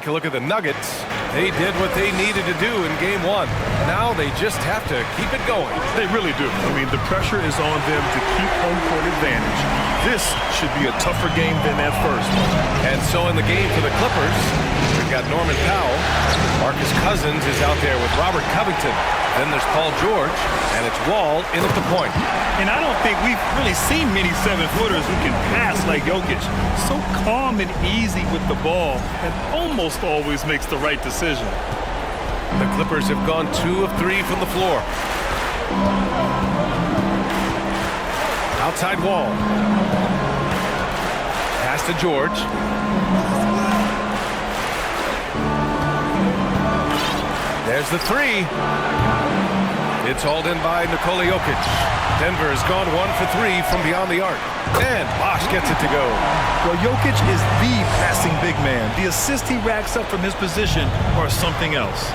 take a look at the Nuggets. They did what they needed to do in game one. Now they just have to keep it going. They really do. I mean, the pressure is on them to keep home court advantage. This should be a tougher game than at first. And so in the game for the Clippers, we've got Norman Powell. Marcus Cousins is out there with Robert Covington. Then there's Paul George, and it's Wall in at the point. And I don't think we've really seen many seven-footers who can pass like Jokic. So calm and easy with the ball, and almost always makes the right decision. The Clippers have gone 2 of 3 from the floor. Outside Wall. Pass to George. There's the three. It's hauled in by Nikola Jokic. Denver has gone 1 for 3 from beyond the arc. And Bosh gets it to go. Well, Jokic is the passing big man. The assists he racks up from his position are something else.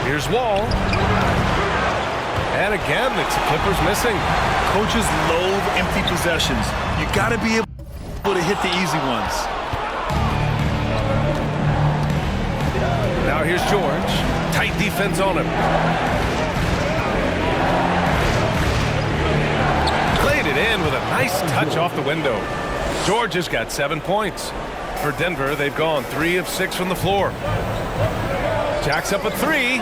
Here's Wall. And again, it's the Clippers missing. Coaches loathe empty possessions. You got to be able to hit the easy ones. Now here's George. Tight defense on him. Played it in with a nice touch off the window. George has got 7 points. For Denver, they've gone 3 of 6 from the floor. Jacks up a 3.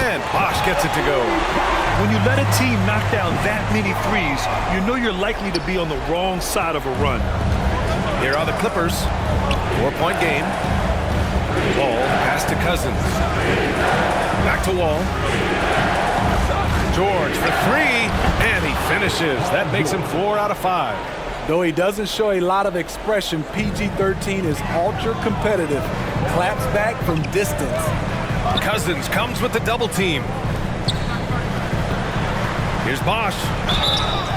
And Bosh gets it to go. When you let a team knock down that many threes, you know you're likely to be on the wrong side of a run. Here are the Clippers. 4-point game. Wall pass to Cousins. Back to Wall. George for 3, and he finishes. That makes him 4 out of 5. Though he doesn't show a lot of expression, PG-13 is ultra competitive. Claps back from distance. Cousins comes with the double team. Here's Bosh.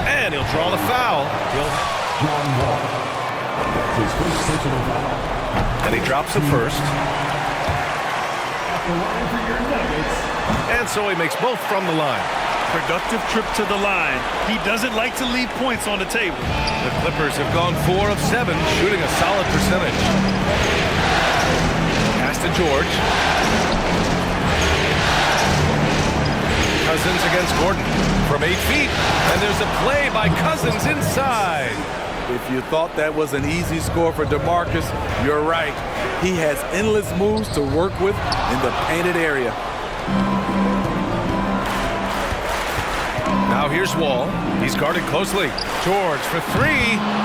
And he'll draw the foul. And he drops the first. And so he makes both from the line. Productive trip to the line. He doesn't like to leave points on the table. The Clippers have gone 4 of 7, shooting a solid percentage. Pass to George. Cousins against Gordon from 8 feet. And there's a play by Cousins inside. If you thought that was an easy score for DeMarcus, you're right. He has endless moves to work with in the painted area. Now here's Wall. He's guarded closely. George for 3.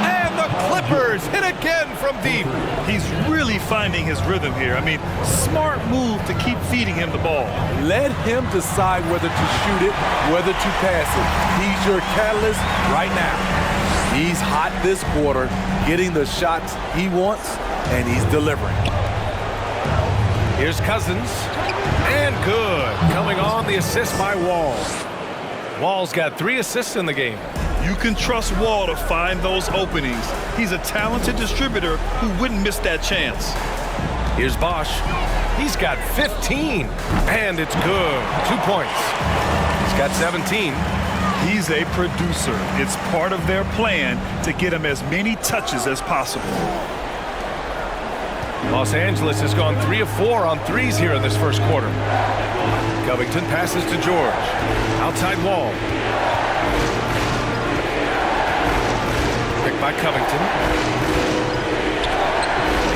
And the Clippers hit again from deep. He's really finding his rhythm here. I mean, smart move to keep feeding him the ball. Let him decide whether to shoot it, whether to pass it. He's your catalyst right now. He's hot this quarter, getting the shots he wants, and he's delivering. Here's Cousins. And good. Coming on the assist by Wall. Wall's got 3 assists in the game. You can trust Wall to find those openings. He's a talented distributor who wouldn't miss that chance. Here's Bosh. He's got 15. And it's good. 2 points. He's got 17. He's a producer. It's part of their plan to get him as many touches as possible. Los Angeles has gone 3 of 4 on threes here in this first quarter. Covington passes to George. Outside Wall. Picked by Covington.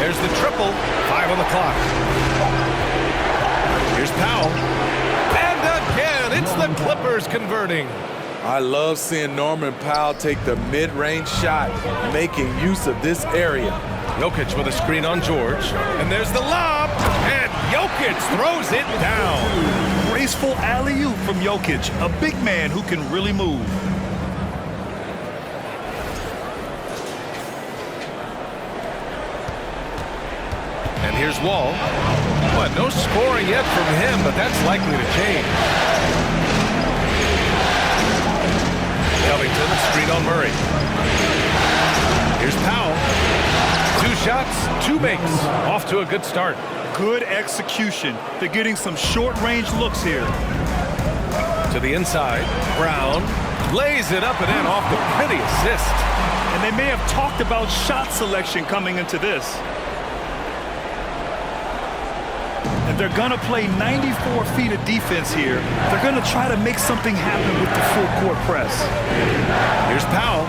There's the triple. 5 on the clock. Here's Powell. And again, it's the Clippers converting. I love seeing Norman Powell take the mid-range shot, making use of this area. Jokic with a screen on George. And there's the lob. And Jokic throws it down. Graceful alley-oop from Jokic, a big man who can really move. And here's Wall. What, no scoring yet from him, but that's likely to change. Covington, screen on Murray. Here's Powell. 2 shots, 2 makes. Off to a good start. Good execution. They're getting some short-range looks here. To the inside. Brown lays it up and in off the pretty assist. And they may have talked about shot selection coming into this. If they're going to play 94 feet of defense here, they're going to try to make something happen with the full court press. Here's Powell.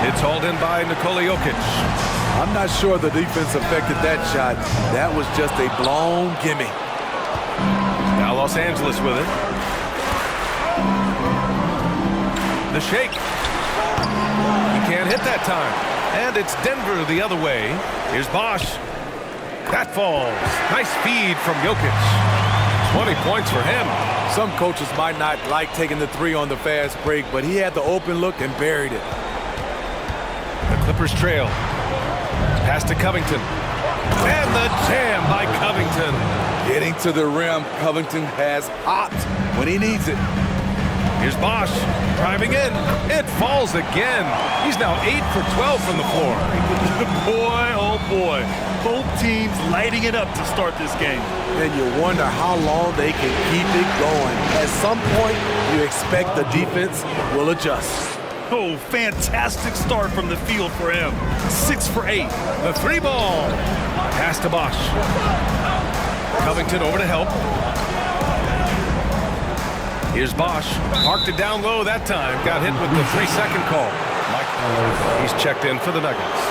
It's hauled in by Nikola Jokic. I'm not sure the defense affected that shot. That was just a blown gimme. Now Los Angeles with it. The shake. He can't hit that time. And it's Denver the other way. Here's Bosh. That falls. Nice feed from Jokic. 20 points for him. Some coaches might not like taking the three on the fast break, but he had the open look and buried it. The Clippers trail. Pass to Covington. And the jam by Covington. Getting to the rim, Covington has hopped when he needs it. Here's Bosh driving in. It falls again. He's now 8 for 12 from the floor. Boy, oh boy. Both teams lighting it up to start this game. And you wonder how long they can keep it going. At some point, you expect the defense will adjust. Oh, fantastic start from the field for him. 6 for 8. The three ball. Pass to Bosh. Covington over to help. Here's Bosh. Marked it down low that time. Got hit with the 3-second call. He's checked in for the Nuggets.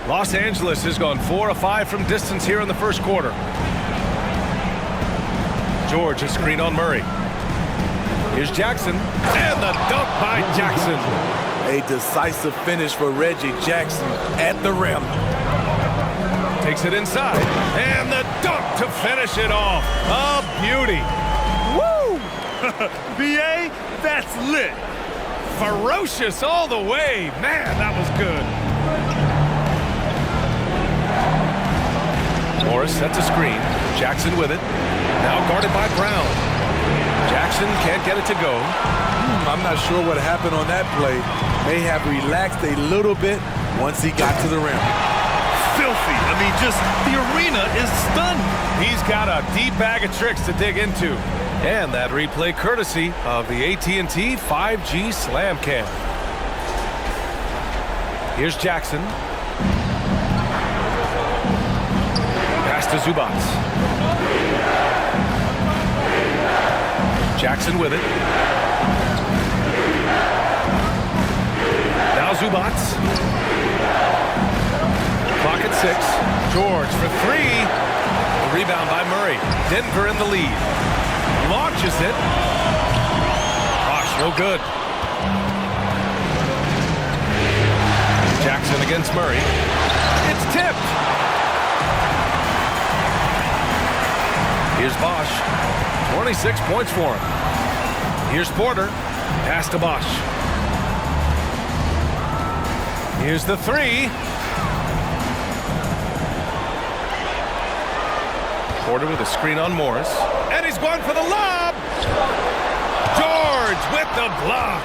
Los Angeles has gone 4 of 5 from distance here in the first quarter. George, a screen on Murray. Here's Jackson. And the dunk by Jackson. A decisive finish for Reggie Jackson at the rim. Takes it inside. And the dunk to finish it off. A beauty. Woo! BA, that's lit. Ferocious all the way. Man, that was good. Morris sets a screen. Jackson with it. Now guarded by Brown. Jackson can't get it to go. I'm not sure what happened on that play. May have relaxed a little bit once he got to the rim. Filthy. I mean, just the arena is stunned. He's got a deep bag of tricks to dig into. And that replay courtesy of the AT&T 5G Slam Cam. Here's Jackson. Pass to Zubats. Jackson with it. Now Zubats. Clock at 6. George for 3. The rebound by Murray. Denver in the lead. Launches it. Bosh, no good. Jackson against Murray. It's tipped. Here's Bosh. 26 points for him. Here's Porter. Pass to Bosh. Here's the 3. Porter with a screen on Morris. And he's going for the lob. George with the block.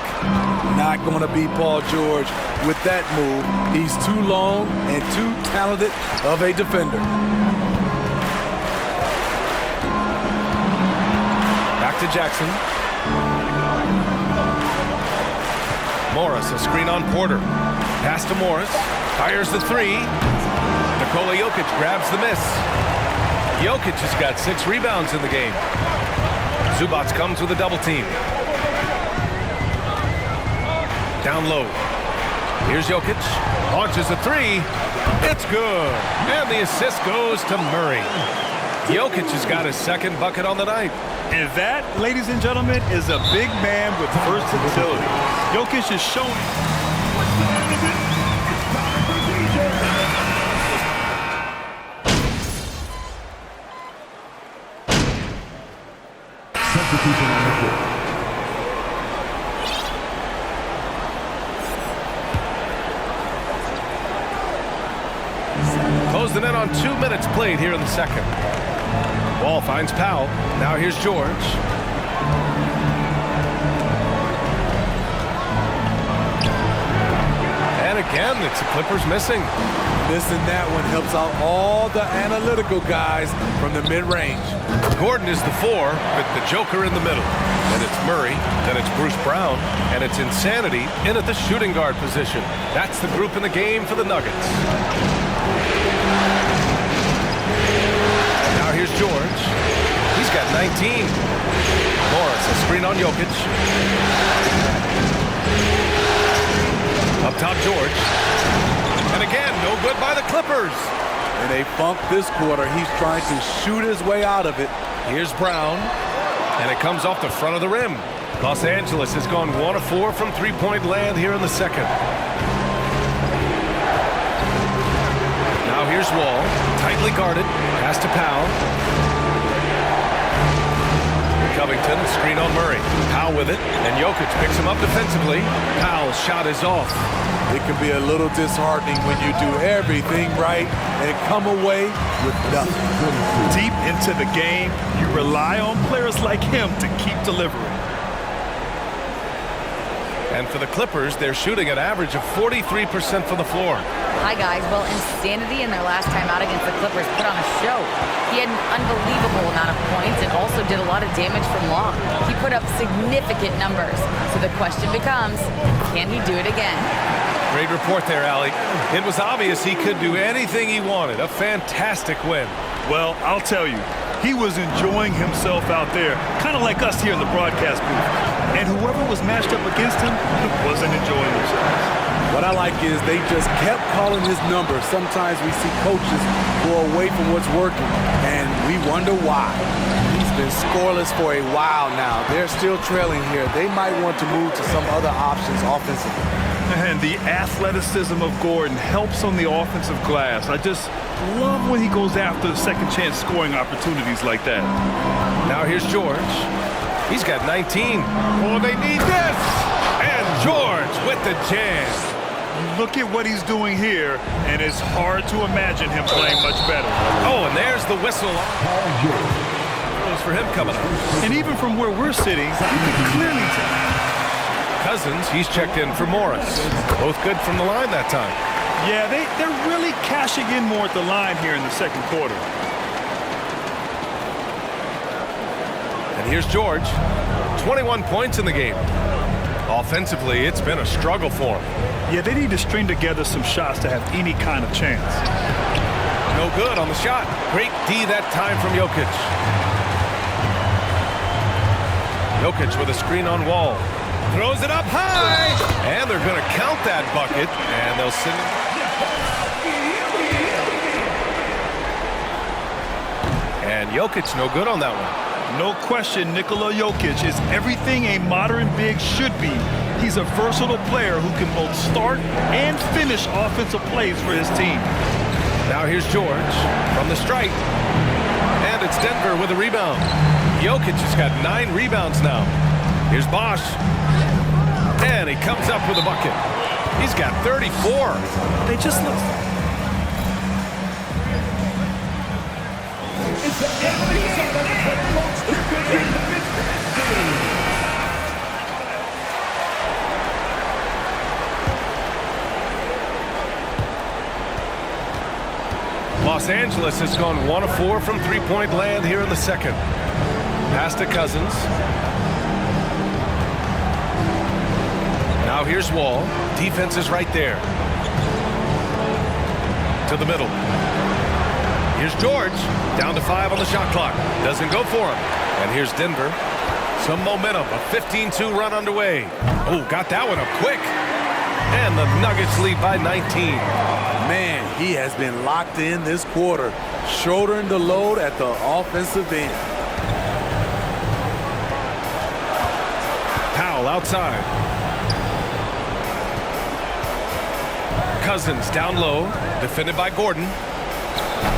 Not going to beat Paul George with that move. He's too long and too talented of a defender. Back to Jackson. Morris, a screen on Porter. Pass to Morris. Fires the 3. Nikola Jokic grabs the miss. Jokic has got 6 rebounds in the game. Zubats comes with a double team. Down low. Here's Jokic. Launches a 3. It's good. And the assist goes to Murray. Jokic has got his second bucket on the night. And that, ladies and gentlemen, is a big man with versatility. Jokic is showing. Closing in on 2 minutes played here in the second. Ball finds Powell. Now here's George. And again, it's the Clippers missing. Missing that one helps out all the analytical guys from the mid-range. Gordon is the 4 with the Joker in the middle. Then it's Murray. Then it's Bruce Brown. And it's Insanity in at the shooting guard position. That's the group in the game for the Nuggets. And now here's George. He's got 19. Morris, a screen on Jokic. Up top, George. And again, no good by the Clippers. In a funk this quarter, he's trying to shoot his way out of it. Here's Brown. And it comes off the front of the rim. Los Angeles has gone 1 of 4 from three-point land here in the second. Now here's Wall. Tightly guarded. Pass to Powell. Covington, screen on Murray. Powell with it, and Jokic picks him up defensively. Powell's shot is off. It can be a little disheartening when you do everything right and come away with nothing. Deep into the game, you rely on players like him to keep delivering. And for the Clippers, they're shooting an average of 43% from the floor. Hi, guys. Well, Insanity in their last time out against the Clippers put on a show. He had an unbelievable amount of points and also did a lot of damage from long. He put up significant numbers. So the question becomes, can he do it again? Great report there, Allie. It was obvious he could do anything he wanted. A fantastic win. Well, I'll tell you, he was enjoying himself out there, kind of like us here in the broadcast booth. And whoever was matched up against him wasn't enjoying themselves. What I like is they just kept calling his number. Sometimes we see coaches go away from what's working, and we wonder why. He's been scoreless for a while now. They're still trailing here. They might want to move to some other options offensively. And the athleticism of Gordon helps on the offensive glass. I just love when he goes after second chance scoring opportunities like that. Now here's George. He's got 19. Oh, they need this! And George with the jam. Look at what he's doing here, and it's hard to imagine him playing much better. Oh, and there's the whistle. It's for him coming up. And even from where we're sitting, you can clearly tell. Cousins, he's checked in for Morris. Both good from the line that time. Yeah, they're really cashing in more at the line here in the second quarter. And here's George. 21 points in the game. Offensively, it's been a struggle for him. Yeah, they need to string together some shots to have any kind of chance. No good on the shot. Great D that time from Jokic. Jokic with a screen on Wall. Throws it up high. And they're going to count that bucket. And they'll send it. And Jokic no good on that one. No question, Nikola Jokic is everything a modern big should be. He's a versatile player who can both start and finish offensive plays for his team. Now here's George from the stripe. And it's Denver with a rebound. Jokic has got 9 rebounds now. Here's Bosh. And he comes up with a bucket. He's got 34. They just look... Los Angeles has gone 1 of 4 from three-point land here in the second. Pass to Cousins. Now here's Wall. Defense is right there. To the middle. Here's George. Down to 5 on the shot clock. Doesn't go for him. And here's Denver. Some momentum. A 15-2 run underway. Oh, got that one up quick. And the Nuggets lead by 19. Man, he has been locked in this quarter, shouldering the load at the offensive end. Powell outside. Cousins down low, defended by Gordon.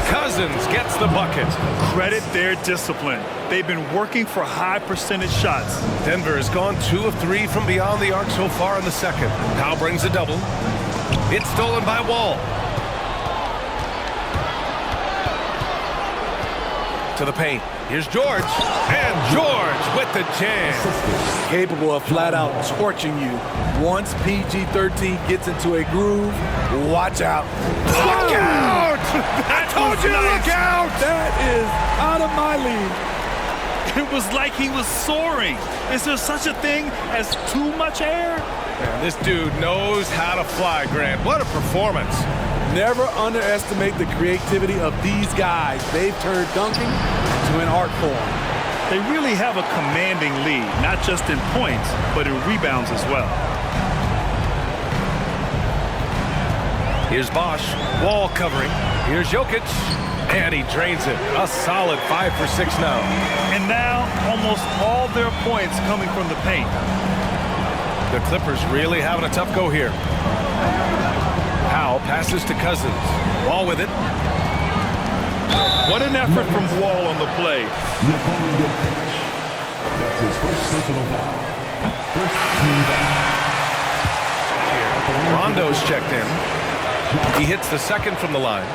Cousins gets the bucket. Credit their discipline. They've been working for high percentage shots. Denver has gone 2 of 3 from beyond the arc so far in the second. Powell brings a double. It's stolen by Wall. To the paint. Here's George. And George with the jam. Capable of flat out torching you. Once PG-13 gets into a groove, watch out. Look out! I told you to look out! That is out of my league. It was like he was soaring. Is there such a thing as too much air? Man, this dude knows how to fly, Grant. What a performance. Never underestimate the creativity of these guys. They've turned dunking into an art form. They really have a commanding lead, not just in points, but in rebounds as well. Here's Bosh, wall covering. Here's Jokic, and he drains it. A solid 5 for 6 now. And now, almost all their points coming from the paint. The Clippers really having a tough go here. Powell passes to Cousins. Wall with it. What an effort from Wall on the play. That's his first personal foul. First team foul. Rondo's checked in. He hits the second from the line.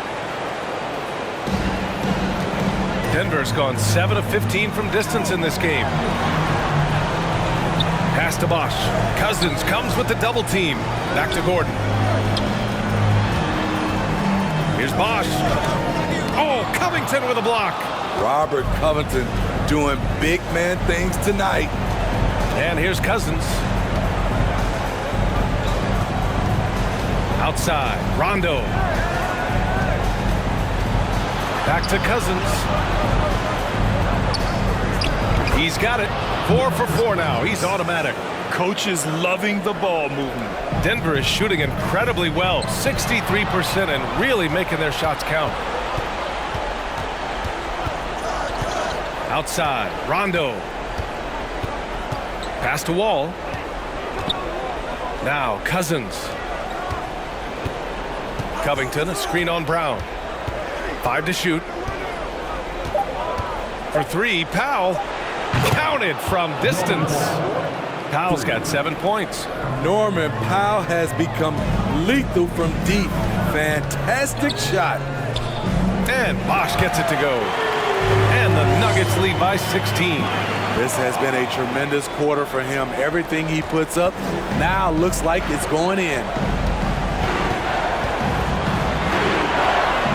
Denver's gone 7 of 15 from distance in this game. Pass to Bosh. Cousins comes with the double team. Back to Gordon. Here's Bosh. Oh, Covington with a block. Robert Covington doing big man things tonight. And here's Cousins. Outside, Rondo. Back to Cousins. He's got it. 4 for 4 now. He's automatic. Coach is loving the ball movement. Denver is shooting incredibly well, 63%, and really making their shots count. Outside, Rondo. Pass to Wall. Now Cousins. Covington, a screen on Brown. 5 to shoot. For 3, Powell. Counted from distance. Powell's got 7 points. Norman Powell has become lethal from deep. Fantastic shot. And Bosh gets it to go. And the Nuggets lead by 16. This has been a tremendous quarter for him. Everything he puts up now looks like it's going in.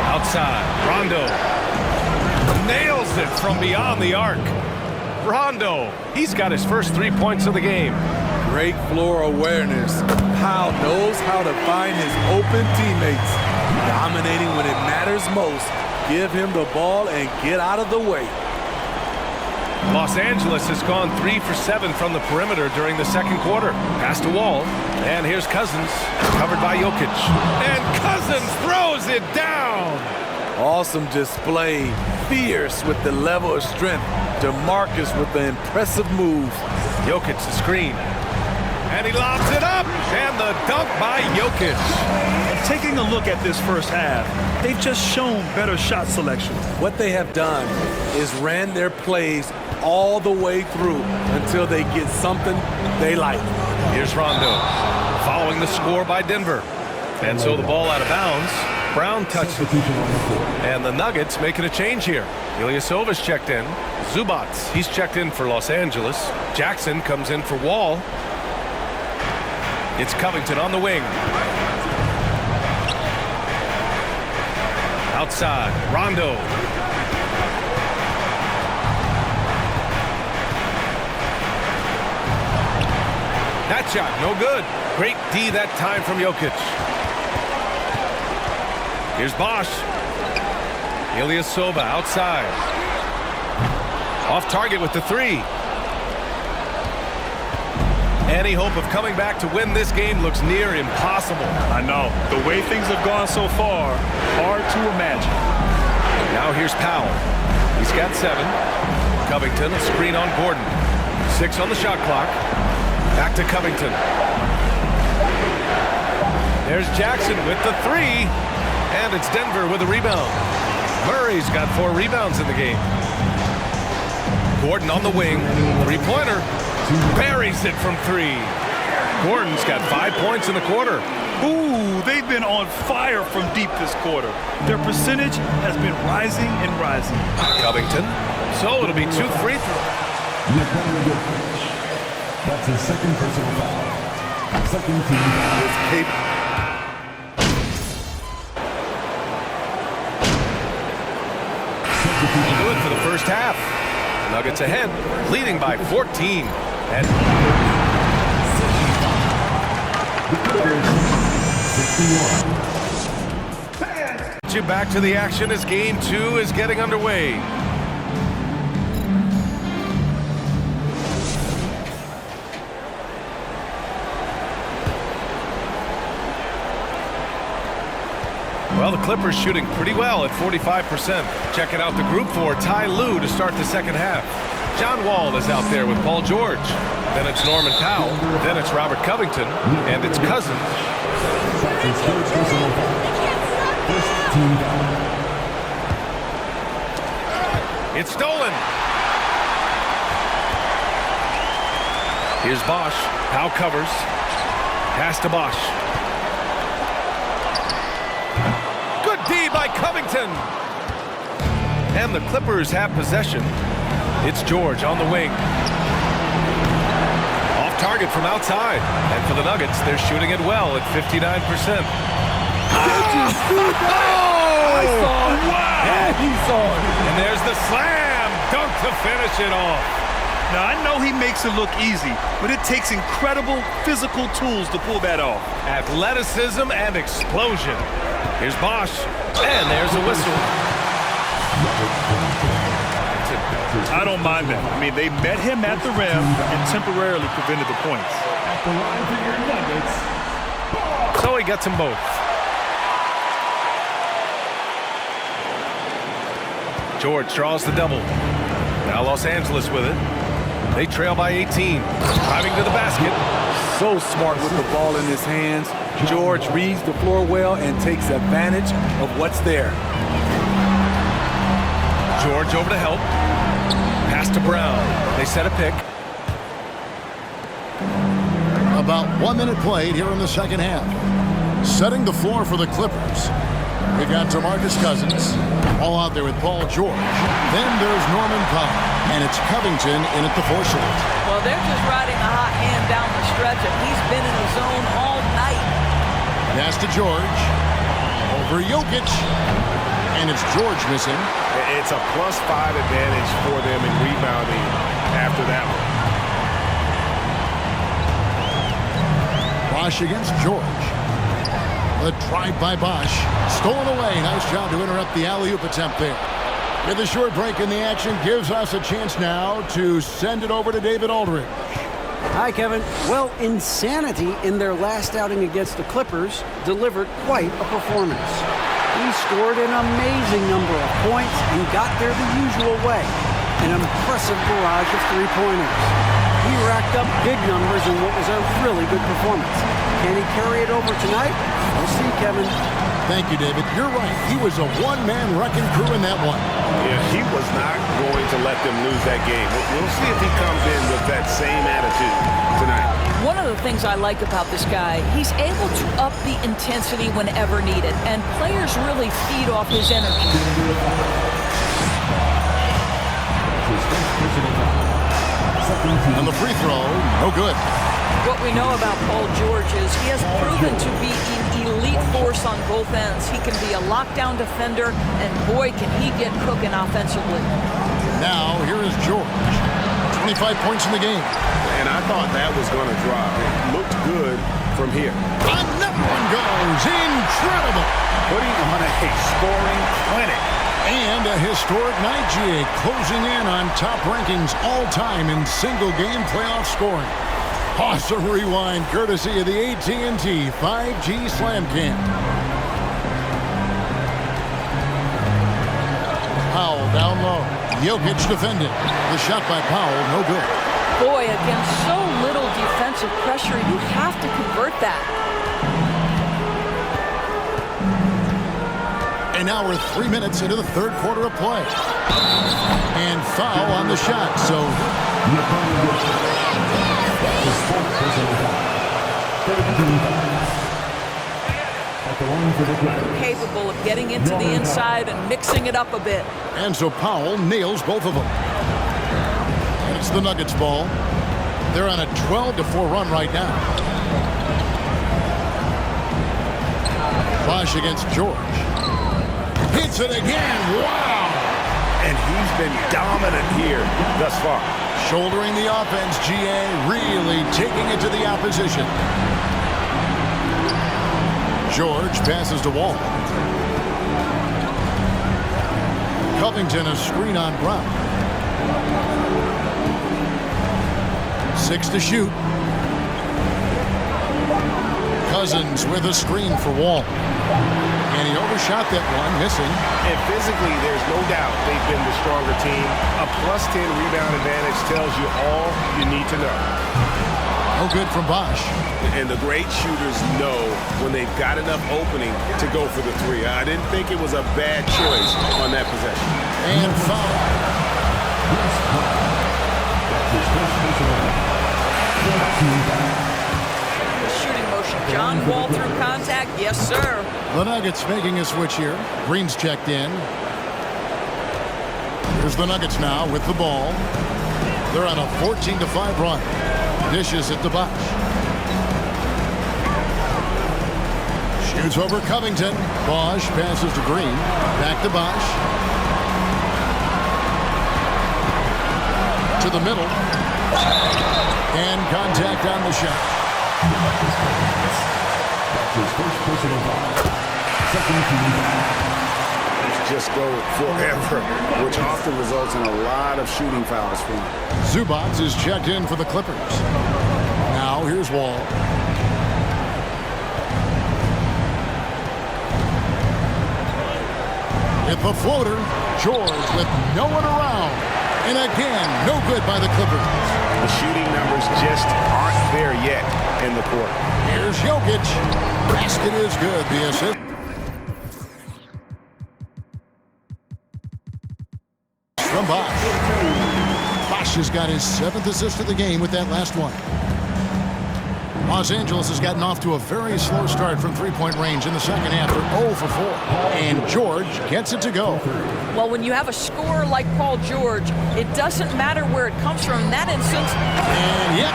Outside, Rondo. Nails it from beyond the arc. Rondo, he's got his first 3 points of the game. Great floor awareness. Powell knows how to find his open teammates. Dominating when it matters most. Give him the ball and get out of the way. Los Angeles has gone 3 for 7 from the perimeter during the second quarter. Pass to Wall. And here's Cousins, covered by Jokic. And Cousins throws it down. Awesome display. Fierce with the level of strength. DeMarcus with the impressive move. Jokic the screen. And he lobs it up. And the dunk by Jokic. Taking a look at this first half, they've just shown better shot selection. What they have done is ran their plays all the way through until they get something they like. Here's Rondo, following the score by Denver. And so the ball out of bounds. Brown touched it. And the Nuggets making a change here. Ilyasova's checked in. Zubats, he's checked in for Los Angeles. Jackson comes in for Wall. It's Covington on the wing. Outside, Rondo. That shot, no good. Great D that time from Jokic. Here's Bosh. Ilyasova outside. Off target with the 3. Any hope of coming back to win this game looks near impossible. I know. The way things have gone so far, hard to imagine. Now here's Powell. He's got 7. Covington, a screen on Gordon. 6 on the shot clock. Back to Covington. There's Jackson with the 3. And it's Denver with a rebound. Murray's got 4 rebounds in the game. Gordon on the wing. 3-pointer. Buries it from 3. Gordon's got 5 points in the quarter. Ooh, they've been on fire from deep this quarter. Their percentage has been rising and rising. Covington. So it'll be 2 free throws. That's his second personal foul. Second team foul. Will do it for the first half. Nuggets ahead, leading by 14. And 61. back to the action as game 2 is getting underway. Well, the Clippers shooting pretty well at 45%. Checking out the group for Ty Lue to start the second half. John Wall is out there with Paul George. Then it's Norman Powell. Then it's Robert Covington. And it's Cousins. It's stolen. Here's Bosh. Powell covers. Pass to Bosh. Good D by Covington. And the Clippers have possession. It's George on the wing. Off target from outside. And for the Nuggets, they're shooting it well at 59%. I saw it. Wow. Yeah, he saw it. And there's the slam dunk to finish it off. Now, I know he makes it look easy, but it takes incredible physical tools to pull that off. Athleticism and explosion. Here's Bosh. And there's a whistle. I don't mind that. I mean, they met him at the rim and temporarily prevented the points. At the line for your Nuggets, So he gets them both. George draws the double. Now Los Angeles with it. They trail by 18. Driving to the basket. So smart with the ball in his hands. George reads the floor well and takes advantage of what's there. George over to help. Pass to Brown. They set a pick. About 1 minute played here in the second half. Setting the floor for the Clippers. We've got DeMarcus Cousins all out there with Paul George. Then there's Norman Powell. And it's Covington in at the 4 slot. Well, they're just riding a hot hand down the stretch, and he's been in the zone all night. Pass to George. Over Jokic. And it's George missing. It's a +5 advantage for them in rebounding after that one. Bosh against George. The drive by Bosh. Stolen away. Nice job to interrupt the alley-oop attempt there. With a short break in the action gives us a chance now to send it over to David Aldridge. Hi, Kevin. Well, Insanity in their last outing against the Clippers delivered quite a performance. He scored an amazing number of points and got there the usual way. An impressive barrage of three-pointers. He racked up big numbers in what was a really good performance. Can he carry it over tonight? We'll see, Kevin. Thank you, David. You're right. He was a one-man wrecking crew in that one. Yeah, he was not going to let them lose that game. We'll see if he comes in with that same attitude tonight. One of the things I like about this guy, he's able to up the intensity whenever needed, and players really feed off his energy. And the free throw, no good. What we know about Paul George is he has proven to be an elite force on both ends. He can be a lockdown defender, and boy, can he get cooking offensively. Now, here is George. 25 points in the game. And I thought that was going to drop. It looked good from here. Another one goes. Incredible. Putting on a scoring clinic. And a historic night, GA, closing in on top rankings all-time in single-game playoff scoring. Awesome rewind, courtesy of the AT&T 5G Slam Cam. Powell down low. Jokic defended. The shot by Powell, no good. Boy, against so little defensive pressure, you have to convert that. And now we're 3 minutes into the third quarter of play. And foul on the shot, so... Capable of getting into the inside and mixing it up a bit. And so Powell nails both of them. And it's the Nuggets ball. They're on a 12-4 run right now. Bosh against George. Hits it again. Wow! and he's been dominant here thus far. Shouldering the offense, GA really taking it to the opposition. George passes to Wall. Covington a screen on Brown. 6 to shoot. Cousins with a screen for Wall. And he overshot that one, missing. And physically, there's no doubt they've been the stronger team. A +10 rebound advantage tells you all you need to know. No good from Bosh. And the great shooters know when they've got enough opening to go for the three. I didn't think it was a bad choice on that possession. And foul. Shooting motion. John Wall through contact. Yes, sir. The Nuggets making a switch here. Green's checked in. Here's the Nuggets now with the ball. They're on a 14-5 run. Dishes it to Bosh. Shoots over Covington. Bosh passes to Green. Back to Bosh. To the middle. And contact on the shot. His first personal foul. Second team foul. Just go forever, which often results in a lot of shooting fouls for him. Zubac is checked in for the Clippers. Now here's Wall. Hit the floater. George with no one around. And again, no good by the Clippers. The shooting numbers just aren't there yet in the court. Here's Jokic. Basket is good. The assist. From Bosh. Bosh has got his 7th assist of the game with that last one. Los Angeles has gotten off to a very slow start from three-point range in the second half. They're 0 for 4. And George gets it to go. Well, when you have a scorer like Paul George, it doesn't matter where it comes from. In that instance. And yep,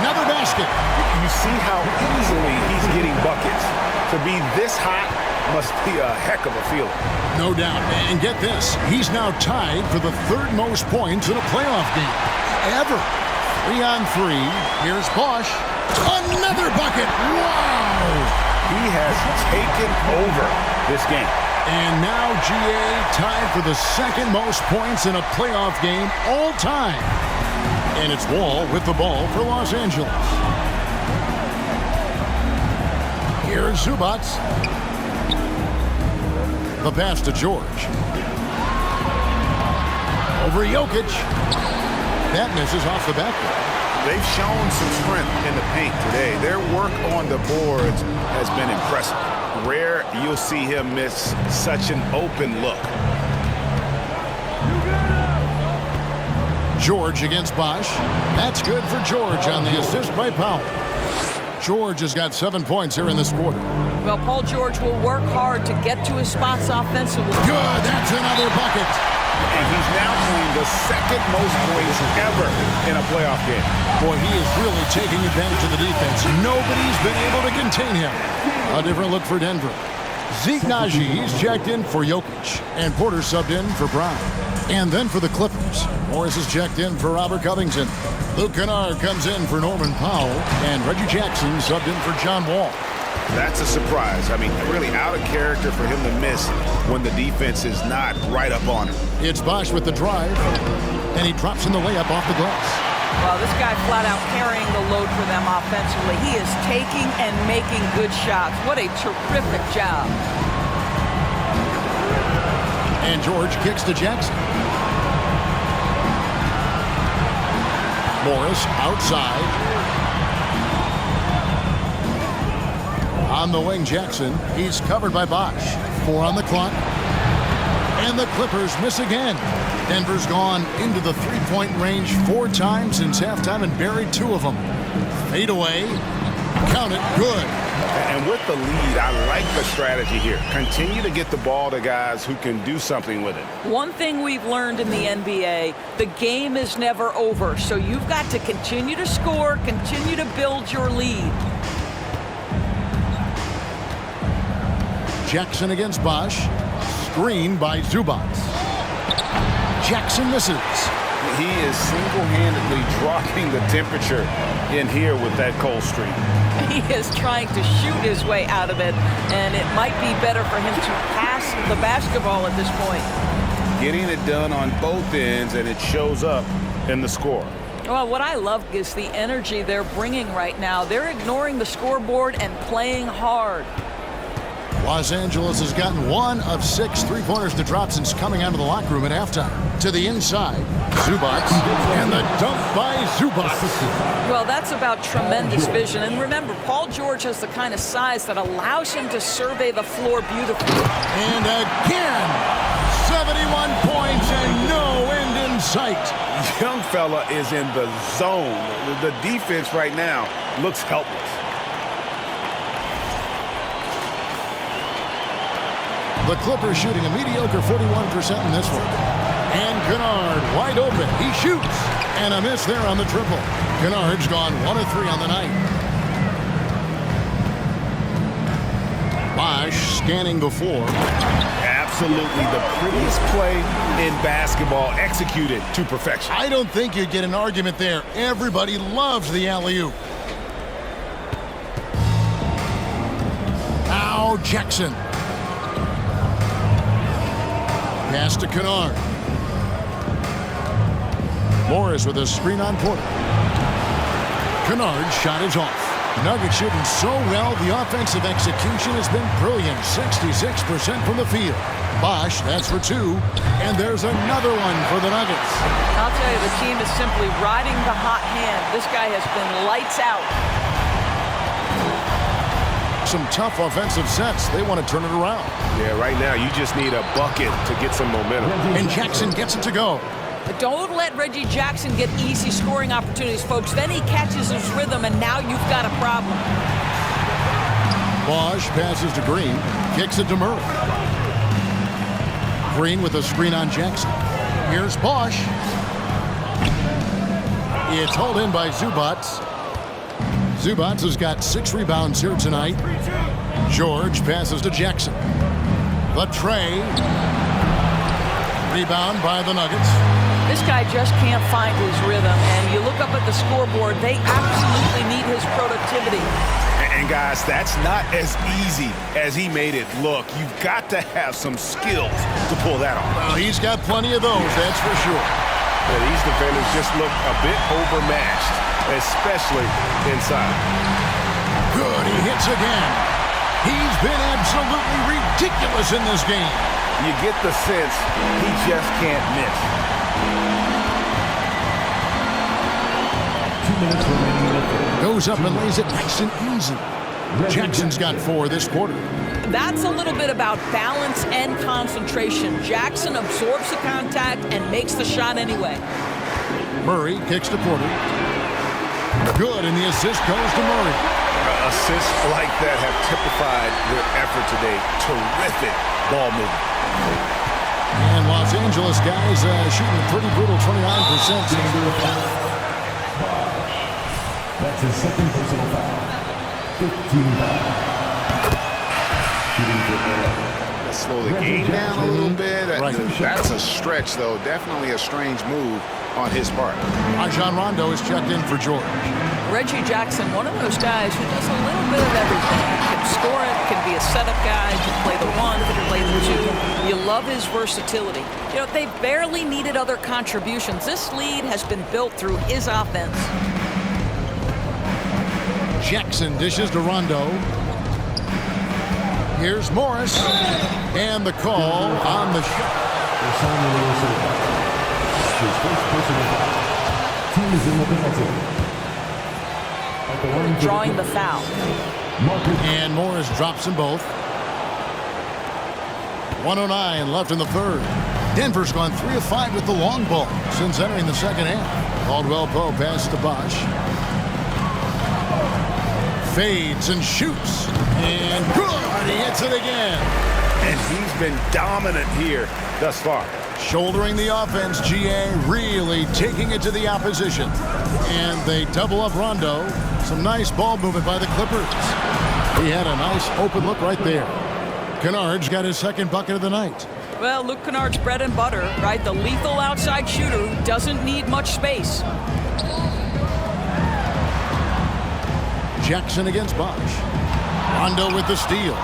another basket. You see how easily he's getting buckets. To be this hot must be a heck of a feeling. No doubt. And get this, he's now tied for the 3rd most points in a playoff game ever. 3 on 3. Here's Bosh. Another bucket. Wow. He has taken over this game. And now GA tied for the 2nd most points in a playoff game all time. And it's Wall with the ball for Los Angeles. Here's Zubac. The pass to George. Over Jokic. That misses off the backboard. They've shown some strength in the paint today. Their work on the boards has been impressive. Rare you'll see him miss such an open look. George against Bosh. That's good for George on the assist by Powell. George has got 7 points here in this quarter. Well, Paul George will work hard to get to his spots offensively. Good. That's another bucket. And he's now playing the 2nd most points ever in a playoff game. Boy, he is really taking advantage of the defense. Nobody's been able to contain him. A different look for Denver. Zeke Najee's checked in for Jokic. And Porter subbed in for Brown. And then for the Clippers, Morris is checked in for Robert Covington. Luke Kennard comes in for Norman Powell. And Reggie Jackson subbed in for John Wall. That's a surprise. I mean, really out of character for him to miss when the defense is not right up on him. It's Bosh with the drive, and he drops in the layup off the glass. Well, this guy flat out carrying the load for them offensively. He is taking and making good shots. What a terrific job. And George kicks to Jackson. Morris outside. On the wing, Jackson. He's covered by Bosh. 4 on the clock. And the Clippers miss again. Denver's gone into the three-point range 4 times since halftime and buried 2 of them. Fade away. Count it. Good. And with the lead, I like the strategy here. Continue to get the ball to guys who can do something with it. One thing we've learned in the NBA, the game is never over. So you've got to continue to score, continue to build your lead. Jackson against Bosh. Screen by Zubac. Jackson misses. He is single-handedly dropping the temperature in here with that cold streak. He is trying to shoot his way out of it, and it might be better for him to pass the basketball at this point. Getting it done on both ends, and it shows up in the score. Well, what I love is the energy they're bringing right now. They're ignoring the scoreboard and playing hard. Los Angeles has gotten 1 of 6 three-pointers to drop since coming out of the locker room at halftime. To the inside, Zubac, and the dunk by Zubac. Well, that's about tremendous vision. And remember, Paul George has the kind of size that allows him to survey the floor beautifully. And again, 71 points and no end in sight. Young fella is in the zone. The defense right now looks helpless. The Clippers shooting a mediocre 41% in this one. And Kennard wide open. He shoots. And a miss there on the triple. Kennard's gone 1 of 3 on the night. Bosh scanning the floor. Absolutely the prettiest play in basketball, executed to perfection. I don't think you'd get an argument there. Everybody loves the alley-oop. Now Jackson. Pass to Kennard. Morris with a screen on Porter. Kennard's shot is off. Nuggets shooting so well, the offensive execution has been brilliant. 66% from the field. Bosh, that's for 2. And there's another one for the Nuggets. I'll tell you, the team is simply riding the hot hand. This guy has been lights out. Some tough offensive sets. They want to turn it around. Yeah, right now you just need a bucket to get some momentum. And Jackson gets it to go. But don't let Reggie Jackson get easy scoring opportunities, folks. Then he catches his rhythm, and now you've got a problem. Bosh passes to Green. Kicks it to Murray. Green with a screen on Jackson. Here's Bosh. It's hauled in by Zubac. Zubac has got 6 rebounds here tonight. George passes to Jackson. The tray. Rebound by the Nuggets. This guy just can't find his rhythm, and you look up at the scoreboard, they absolutely need his productivity. And guys, that's not as easy as he made it look. You've got to have some skills to pull that off. Well, he's got plenty of those, that's for sure. Yeah, these defenders just look a bit overmatched, especially inside. Good, he hits again. He's been absolutely ridiculous in this game. You get the sense he just can't miss. 2 minutes remaining. Goes up and lays it nice and easy. Jackson's got 4 this quarter. That's a little bit about balance and concentration. Jackson absorbs the contact and makes the shot anyway. Murray kicks to Porter. Good, and the assist goes to Murray. Assists like that have typified their effort today. Terrific ball movement. And Los Angeles guys shooting a pretty brutal 29%. That's his second personal foul. 15 foul. Shooting for 11. Let's slow the game down a little bit. Right. That's a stretch, though. Definitely a strange move on his part. Rajon Rondo is checked in for George. Reggie Jackson, one of those guys who does a little bit of everything. Can score it, can be a setup guy, can play the 1, can play the 2. You love his versatility. You know, they barely needed other contributions. This lead has been built through his offense. Jackson dishes to Rondo. Here's Morris. And the call on the shot. His first personal foul. Team is in the penalty. Drawing the foul. And Morris drops them both. 1:09 left in the third. Denver's gone 3 of 5 with the long ball since entering the second half. Caldwell Pope pass to Bosh. Fades and shoots. And good! He hits it again. And he's been dominant here thus far. Shouldering the offense, GA really taking it to the opposition. And they double up Rondo. Some nice ball movement by the Clippers. He had a nice open look right there. Kennard's got his second bucket of the night. Well, Luke Kennard's bread and butter, right? The lethal outside shooter who doesn't need much space. Jackson against Bosh. Rondo with the steal.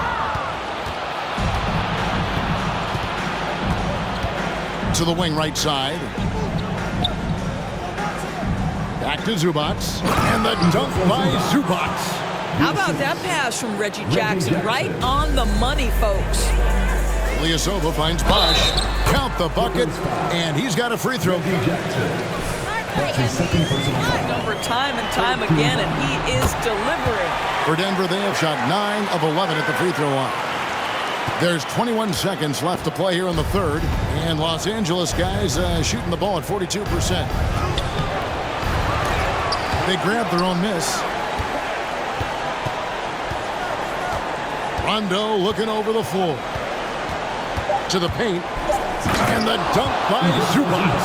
To the wing right side. Back to Zubac. And the dunk by Zubac. How about that pass from Reggie Jackson? Right on the money, folks. Ilyasova finds Bosh. Count the bucket. And he's got a free throw. Number time and time again, and he is delivering. For Denver, they have shot 9 of 11 at the free throw line. There's 21 seconds left to play here in the third, and Los Angeles guys shooting the ball at 42%. They grabbed their own miss. Rondo looking over the floor. To the paint. And the dunk by Zubac.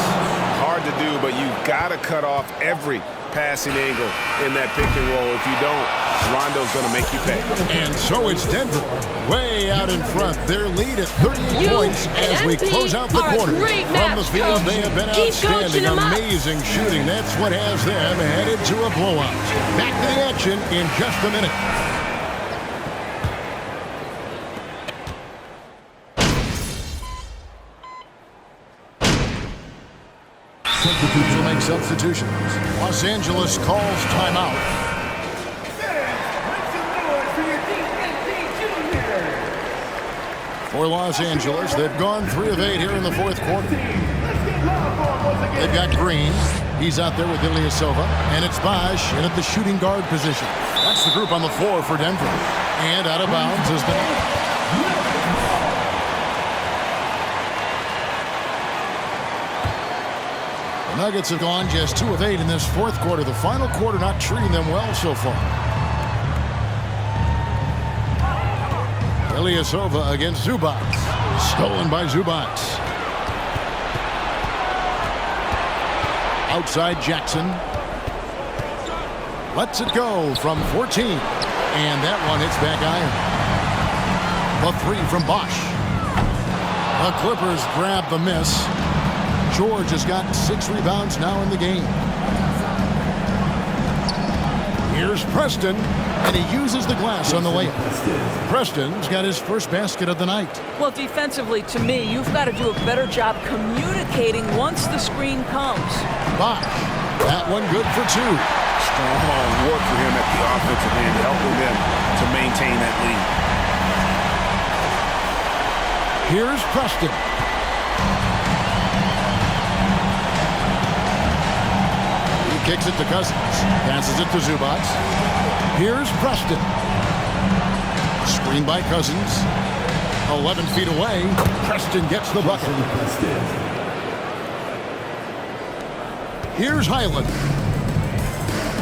Hard to do, but you've got to cut off every passing angle in that pick and roll. If you don't, Rondo's going to make you pay. And so it's Denver way out in front. Their lead at 38 points as we close out the quarter. From the field, they have been outstanding. Amazing shooting. That's what has them headed to a blowout. Back to the action in just a minute. To make substitutions. Los Angeles calls timeout. For Los Angeles, they've gone 3 of 8 here in the fourth quarter. They've got Green. He's out there with Ilyasova. And it's Bosh in at the shooting guard position. That's the group on the floor for Denver. And out of bounds is the Nuggets have gone just 2 of 8 in this fourth quarter. The final quarter not treating them well so far. Ilyasova against Zubac. Stolen by Zubac. Outside Jackson. Lets it go from 14. And that one hits back iron. The 3 from Bosh. The Clippers grab the miss. George has got 6 rebounds now in the game. Here's Preston, and he uses the glass on the layup. Preston's got his first basket of the night. Well, defensively, to me, you've got to do a better job communicating once the screen comes. Bosh, that one good for 2. Strong work for him at the offensive end, helping them to maintain that lead. Here's Preston. Kicks it to Cousins. Passes it to Zubac. Here's Preston. Screen by Cousins. 11 feet away. Preston gets the bucket. Here's Highland.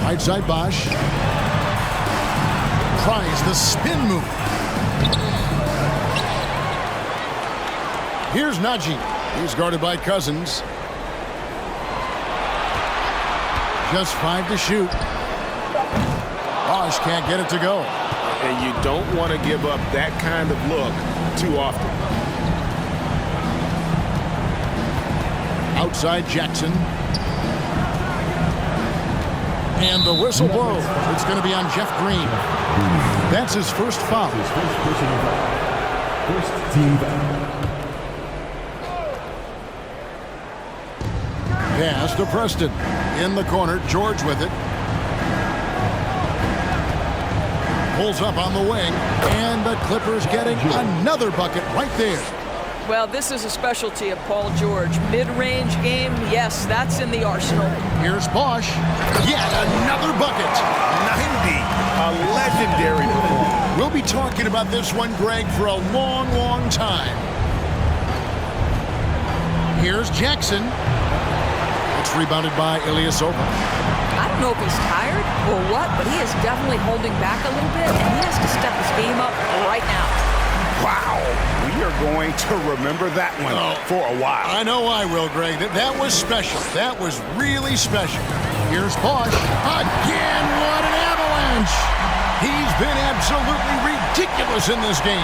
Right side Bosh. Tries the spin move. Here's Najee. He's guarded by Cousins. Just 5 to shoot. Bosh can't get it to go. And you don't want to give up that kind of look too often. Outside Jackson. And the whistle blows. It's going to be on Jeff Green. That's his first foul. First team foul. Pass to Preston. In the corner, George with it. Pulls up on the wing, and the Clippers getting another bucket right there. Well, this is a specialty of Paul George. Mid-range game, yes, that's in the arsenal. Here's Bosh. Yet another bucket. 90, a legendary performance. We'll be talking about this one, Greg, for a long, long time. Here's Jackson. It's rebounded by Ilyasova. I don't know if he's tired or what, but he is definitely holding back a little bit, and he has to step his game up right now. Wow. We are going to remember that one for a while. I know I will, Greg. That was special. That was really special. Here's Bosh. Again, what an avalanche. He's been absolutely ridiculous in this game.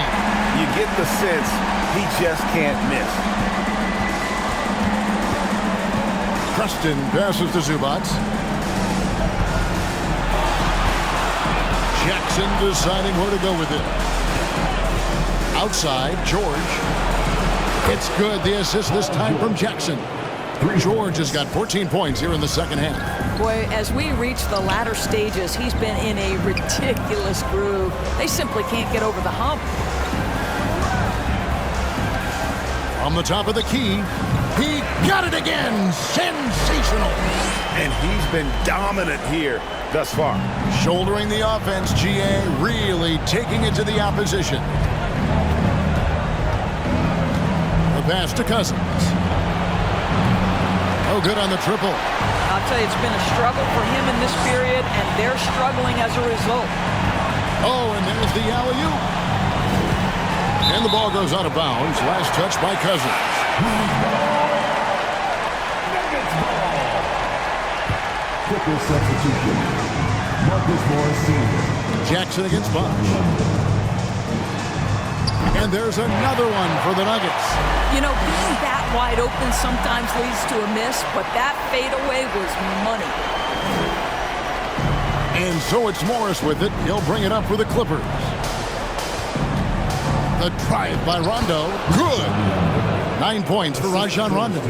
You get the sense He just can't miss. Preston passes to Zubac. Jackson deciding where to go with it. Outside, George. It's good. The assist this time from Jackson. George has got 14 points here in the second half. Boy, as we reach the latter stages, he's been in a ridiculous groove. They simply can't get over the hump. From the top of the key, he got it again. Sensational. And he's been dominant here thus far. Shouldering the offense, GA really taking it to the opposition. The pass to Cousins. Oh, good on the triple. I'll tell you, it's been a struggle for him in this period, and they're struggling as a result. Oh, and there's the alley-oop. And the ball goes out of bounds. Last touch by Cousins. Clipper substitution. Marcus Morris Sr. Jackson against Bosh. And there's another one for the Nuggets. You know, being that wide open sometimes leads to a miss, but that fadeaway was money. And so it's Morris with it. He'll bring it up for the Clippers. The drive by Rondo. Good. 9 points for Rajon Rondo.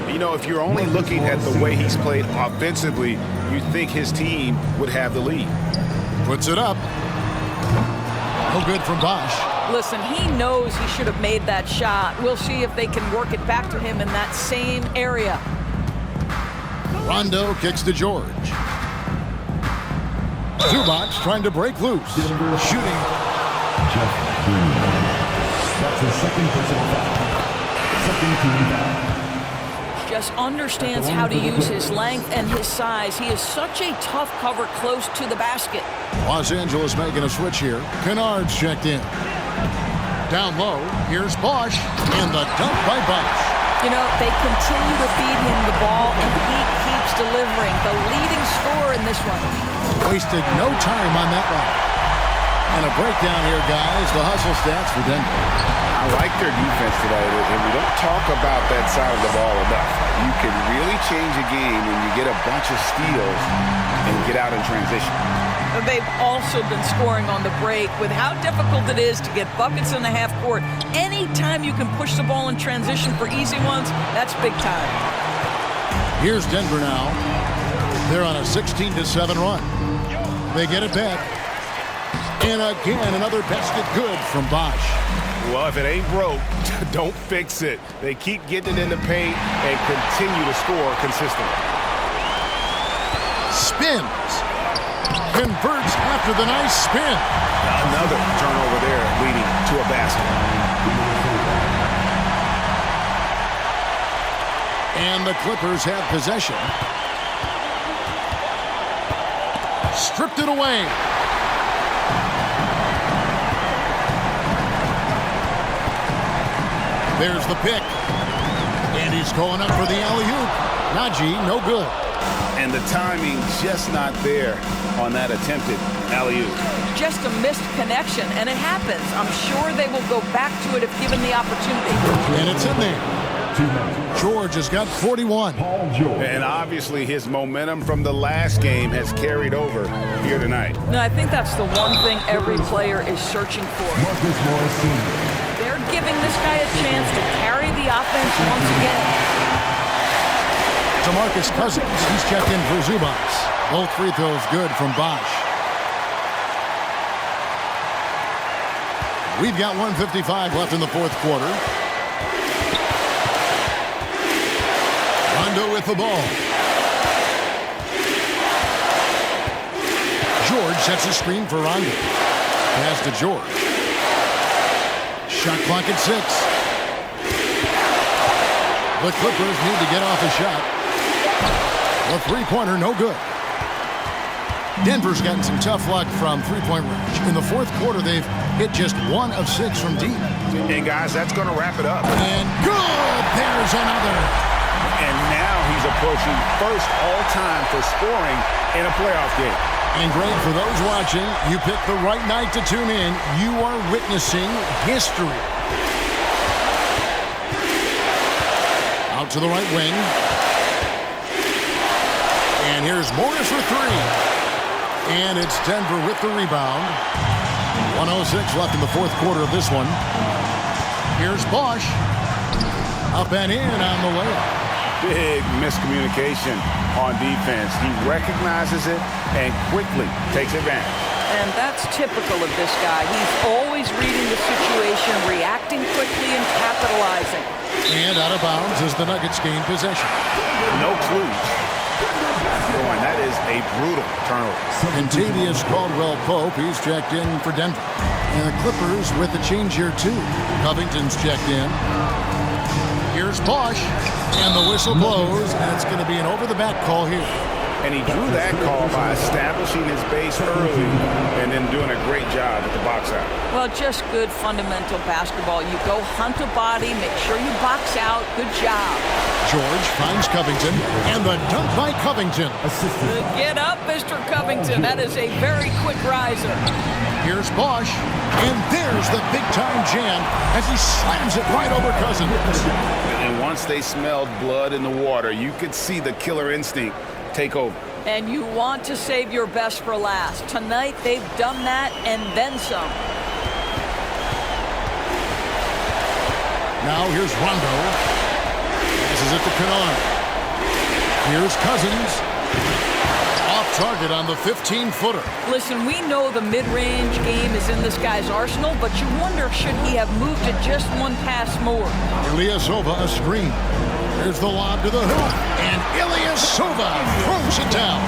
You know, if you're only looking at the way he's played offensively, you think his team would have the lead. Puts it up. No good from Bosh. Listen, he knows he should have made that shot. We'll see if they can work it back to him in that same area. Rondo kicks to George. Zubac trying to break loose. Shooting. Jeff Green. That's his second personal foul. Second team foul. Just understands how to use his length and his size. He is such a tough cover close to the basket. Los Angeles making a switch here. Kennard's checked in. Down low, here's Bosh, and the dunk by Bosh. You know, they continue to feed him the ball, and he keeps delivering. The leading scorer in this one. Wasted no time on that one. And a breakdown here, guys. The hustle stats for Denver. I like their defense today, and we don't talk about that side of the ball enough. You can really change a game when you get a bunch of steals and get out in transition. They've also been scoring on the break. With how difficult it is to get buckets in the half court, anytime you can push the ball in transition for easy ones, that's big time. Here's Denver now. They're on a 16-7 run. They get it back. And again, another basket good from Bosh. Well, if it ain't broke, don't fix it. They keep getting it in the paint and continue to score consistently. Spins. Converts after the nice spin. Another turnover there leading to a basket. And the Clippers have possession. Stripped it away. There's the pick. And he's going up for the alley-oop. Najee, no good. And the timing just not there on that attempted alley-oop. Just a missed connection, and it happens. I'm sure they will go back to it if given the opportunity. And it's in there. George has got 41. Paul George. And obviously his momentum from the last game has carried over here tonight. No, I think that's the one thing every player is searching for. Marcus Morris Sr. They're giving this guy a chance to carry the offense once again. DeMarcus Cousins, he's checked in for Zubac. Both free throws good from Bosh. We've got 1:55 left in the fourth quarter. Rondo with the ball. George sets a screen for Rondo. Pass to George. Shot clock at 6. The Clippers need to get off a shot. The three-pointer, no good. Denver's gotten some tough luck from three-point range. In the fourth quarter, they've hit just 1 of 6 from deep. And, guys, that's going to wrap it up. And good! There's another. And now he's approaching first all-time for scoring in a playoff game. And, Greg, for those watching, you picked the right night to tune in. You are witnessing history. Out to the right wing. And here's Morris for three. And it's Denver with the rebound. 1:06 left in the fourth quarter of this one. Here's Bosh. Up and in on the layup. Big miscommunication on defense. He recognizes it and quickly takes advantage. And that's typical of this guy. He's always reading the situation, reacting quickly, and capitalizing. And out of bounds as the Nuggets gain possession. No clue. That is a brutal turnover. Contavious Caldwell-Pope, he's checked in for Denver. And the Clippers with a change here too. Covington's checked in. Here's Bosh, and the whistle blows, and it's going to be an over-the-back call here. And he drew that call by establishing his base early and then doing a great job at the box out. Well, just good fundamental basketball. You go hunt a body, make sure you box out. Good job. George finds Covington, and the dunk by Covington. Get up, Mr. Covington. That is a very quick riser. Here's Bosh, and there's the big-time jam as he slams it right over Cousins. And once they smelled blood in the water, you could see the killer instinct take over. And you want to save your best for last. Tonight, they've done that and then some. Now here's Rondo. Passes it to Kennard. Here's Cousins. Off target on the 15-footer. Listen, we know the mid-range game is in this guy's arsenal, but you wonder, should he have moved it just one pass more? Ilyasova a screen. There's the lob to the hoop, and Ilyasova throws it down.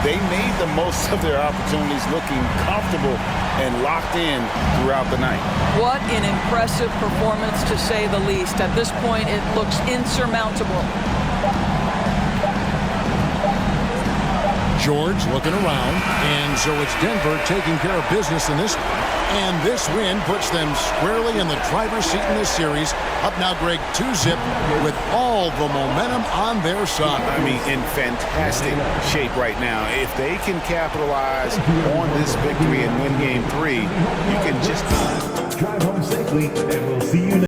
They made the most of their opportunities, looking comfortable and locked in throughout the night. What an impressive performance, to say the least. At this point, it looks insurmountable. George looking around, and so it's Denver taking care of business in this one. And this win puts them squarely in the driver's seat in this series. Up now, Greg, 2-zip with all the momentum on their side. I mean, in fantastic shape right now. If they can capitalize on this victory and win game 3, you can just drive home safely, and we'll see you next.